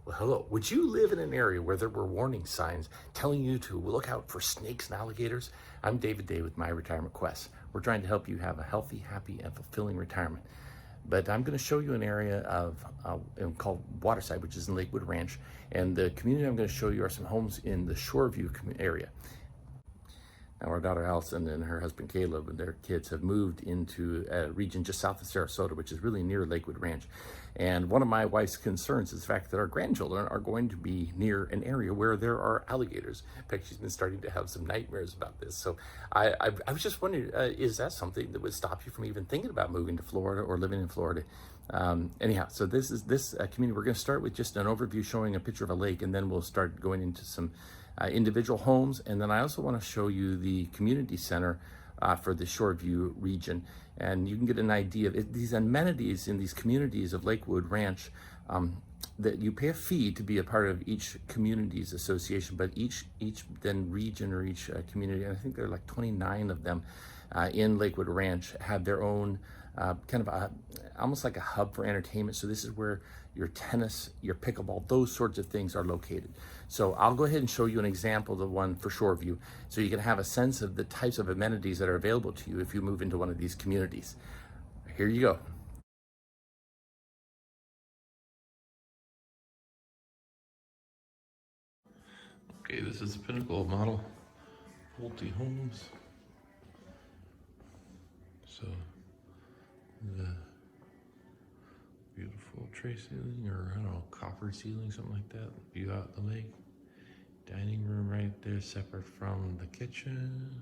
Well, hello. Would you live in an area where there were warning signs telling you to look out for snakes and alligators? I'm David Day with My Retirement Quest. We're trying to help you have a healthy, happy, and fulfilling retirement. But I'm going to show you an area of called Waterside, which is in Lakewood Ranch. And the community I'm going to show you are some homes in the Shoreview area. Now, our daughter Allison and her husband Caleb and their kids have moved into a region just south of Sarasota, which is really near Lakewood Ranch. And one of my wife's concerns is the fact that our grandchildren are going to be near an area where there are alligators. In fact, she's been starting to have some nightmares about this. So I was just wondering, is that something that would stop you from even thinking about moving to Florida or living in Florida? Anyhow, so this community. We're going to start with just an overview showing a picture of a lake, and then we'll start going into some individual homes. And then I also want to show you the community center for the Shoreview region. And you can get an idea of these amenities in these communities of Lakewood Ranch, that you pay a fee to be a part of each community's association, but each then region or each community, and I think there are like 29 of them in Lakewood Ranch, have their own kind of almost like a hub for entertainment. So this is where your tennis, your pickleball, those sorts of things are located. So I'll go ahead and show you an example of the one for Shoreview, so you can have a sense of the types of amenities that are available to you if you move into one of these communities. Here you go. Okay, this is the Pinnacle model multi homes. So the beautiful tray ceiling, or I don't know, copper ceiling, something like that. View out the lake. Dining room right there, separate from the kitchen,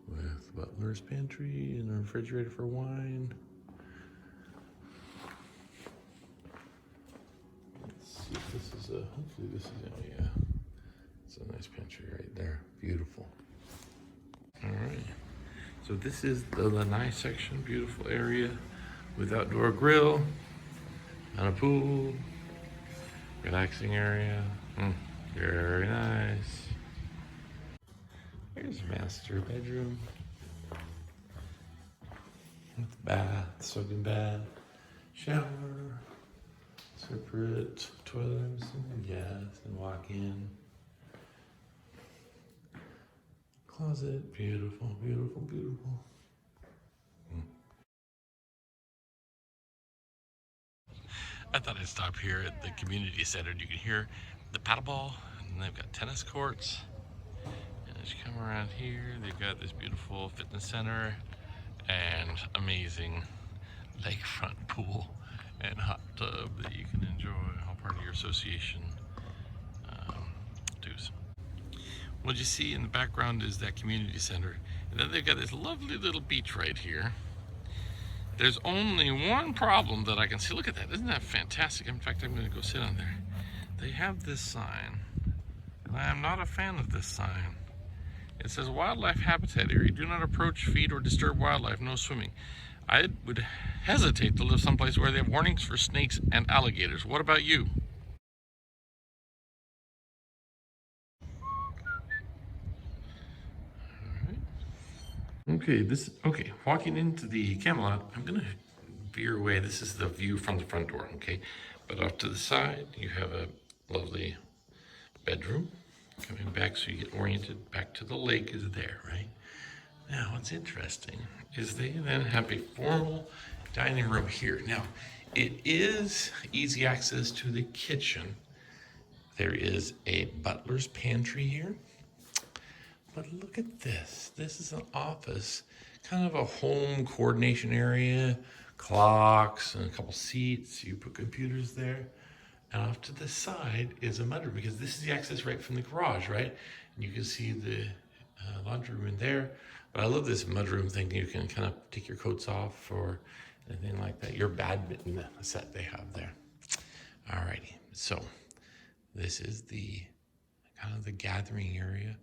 with butler's pantry and a refrigerator for wine. Let's see if this is hopefully this is, oh yeah. It's a nice pantry right there. Beautiful. All right. So this is the lanai section, beautiful area with outdoor grill and a pool, relaxing area. Very nice. Here's master bedroom with bath, soaking bath, shower, separate toilets and gas, and walk in. Closet, beautiful, beautiful, beautiful. I thought I'd stop here at the community center. You can hear the paddleball, and they've got tennis courts. And as you come around here, they've got this beautiful fitness center and amazing lakefront pool and hot tub that you can enjoy, all part of your association dues. What you see in the background is that community center, and then they've got this lovely little beach right here. There's only one problem that I can see. Look at that, isn't that fantastic? In fact, I'm gonna go sit on there. They have this sign, and I am not a fan of this sign. It says wildlife habitat area. Do not approach, feed, or disturb wildlife, no swimming. I would hesitate to live someplace where they have warnings for snakes and alligators. What about you? Okay, walking into the camelot, I'm gonna veer away. This is the view from the front door, okay? But off to the side, you have a lovely bedroom. Coming back so you get oriented back to the lake is there, right? Now, what's interesting is they then have a formal dining room here. Now, it is easy access to the kitchen. There is a butler's pantry here. But look at this. This is an office, kind of a home coordination area, clocks and a couple seats. You put computers there. And off to the side is a mudroom, because this is the access right from the garage, right? And you can see the laundry room in there. But I love this mudroom thing. You can kind of take your coats off or anything like that. Your badminton set they have there. Alrighty, so this is the kind of the gathering area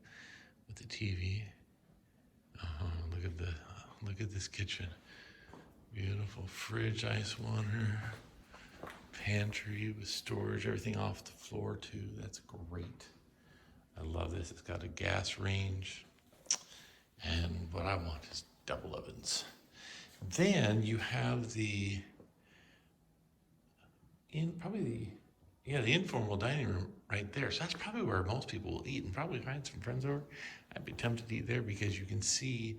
with the TV. Look at this kitchen. Beautiful fridge, ice water, pantry with storage, everything off the floor too. That's great. I love this. It's got a gas range, and what I want is double ovens. Then you have probably the Yeah, the informal dining room right there. So that's probably where most people will eat, and probably if I had some friends over, I'd be tempted to eat there because you can see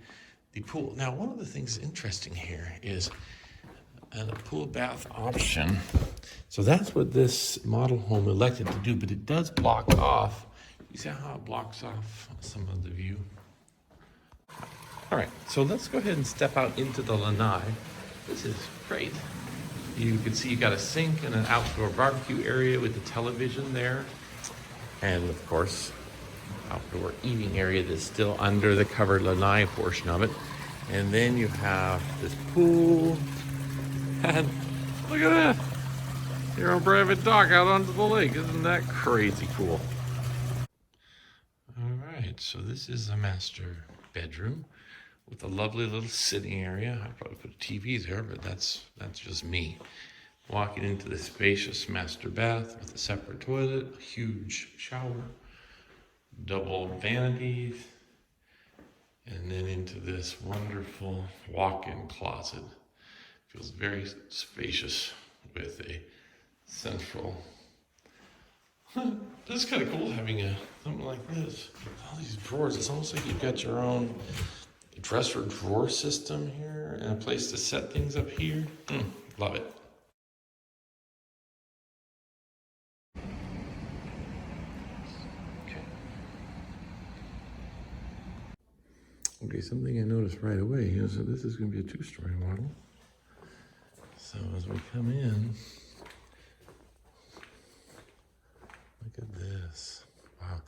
the pool. Now, one of the things interesting here is a pool bath option. So that's what this model home elected to do, but it does block off. You see how it blocks off some of the view? All right, so let's go ahead and step out into the lanai. This is great. You can see you got a sink and an outdoor barbecue area with the television there. And of course, outdoor eating area that's still under the covered lanai portion of it. And then you have this pool. And look at that. You're on private dock out onto the lake. Isn't that crazy cool? All right, so this is a master bedroom with a lovely little sitting area. I'd probably put a TV there, but that's just me. Walking into the spacious master bath with a separate toilet, a huge shower, double vanities, and then into this wonderful walk-in closet. Feels very spacious with a central. That's kind of cool having something like this. All these drawers. It's almost like you've got your own dresser drawer system here and a place to set things up here. Love it. Okay, something I noticed right away is that this is going to be a 2-story model. So as we come in, look at this. Wow.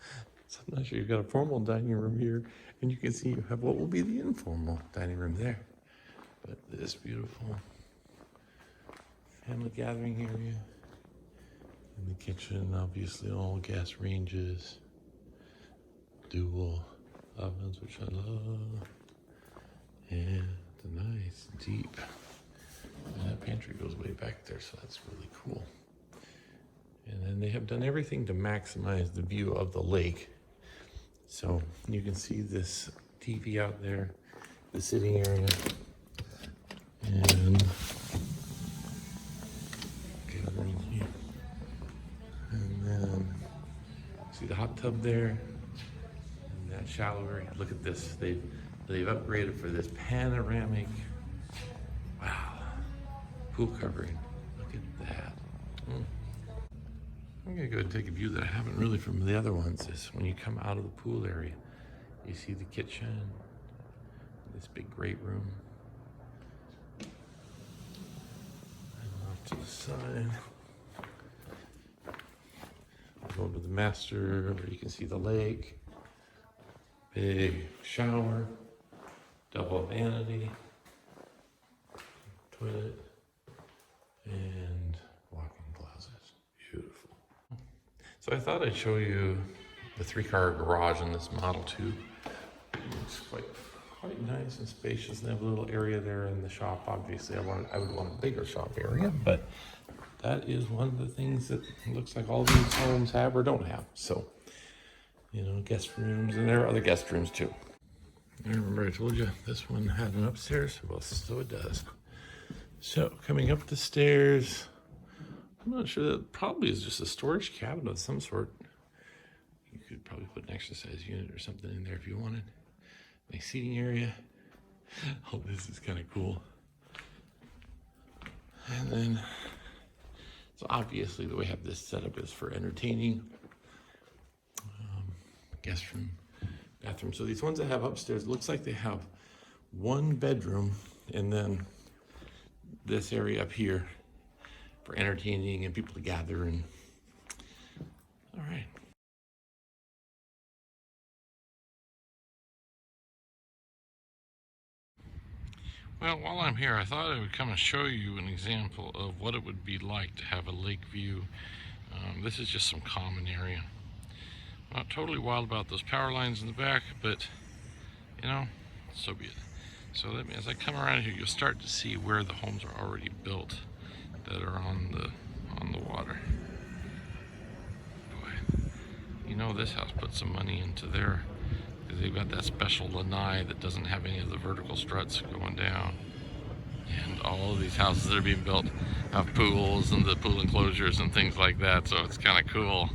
So I'm not sure you've got a formal dining room here, and you can see you have what will be the informal dining room there. But this beautiful family gathering area. In the kitchen, obviously all gas ranges, dual ovens, which I love, and a nice deep. And that pantry goes way back there, so that's really cool. And then they have done everything to maximize the view of the lake. So you can see this TV out there, the sitting area, and gathering here. And then see the hot tub there, and that shower. Look at this. They've upgraded for this panoramic. Wow. Pool covering. Look at that. I'm gonna go ahead and take a view that I haven't really from the other ones. Is when you come out of the pool area, you see the kitchen, this big great room. And off to the side, I'll go to the master where you can see the lake. Big shower, double vanity, toilet, and walk-in closets. Beautiful. So I thought I'd show you the 3-car garage in this Model 2. It's quite nice and spacious. They have a little area there in the shop. Obviously, I would want a bigger shop area, but that is one of the things that looks like all these homes have or don't have. So, you know, guest rooms, and there are other guest rooms too. I remember I told you this one had an upstairs. Well, so it does. So coming up the stairs, I'm not sure, that probably is just a storage cabinet of some sort. You could probably put an exercise unit or something in there if you wanted. Nice seating area. Oh, this is kind of cool. And then, so obviously the way I have this set up is for entertaining. Guest room, bathroom. So these ones that have upstairs, it looks like they have 1 bedroom and then this area up here for entertaining and people to gather. And all right. Well, while I'm here, I thought I would come and show you an example of what it would be like to have a lake view. This is just some common area. Not totally wild about those power lines in the back, but you know, so be it. So as I come around here, you'll start to see where the homes are already built that are on the water. Boy, you know this house put some money into there because they've got that special lanai that doesn't have any of the vertical struts going down. And all of these houses that are being built have pools and the pool enclosures and things like that, so it's kind of cool.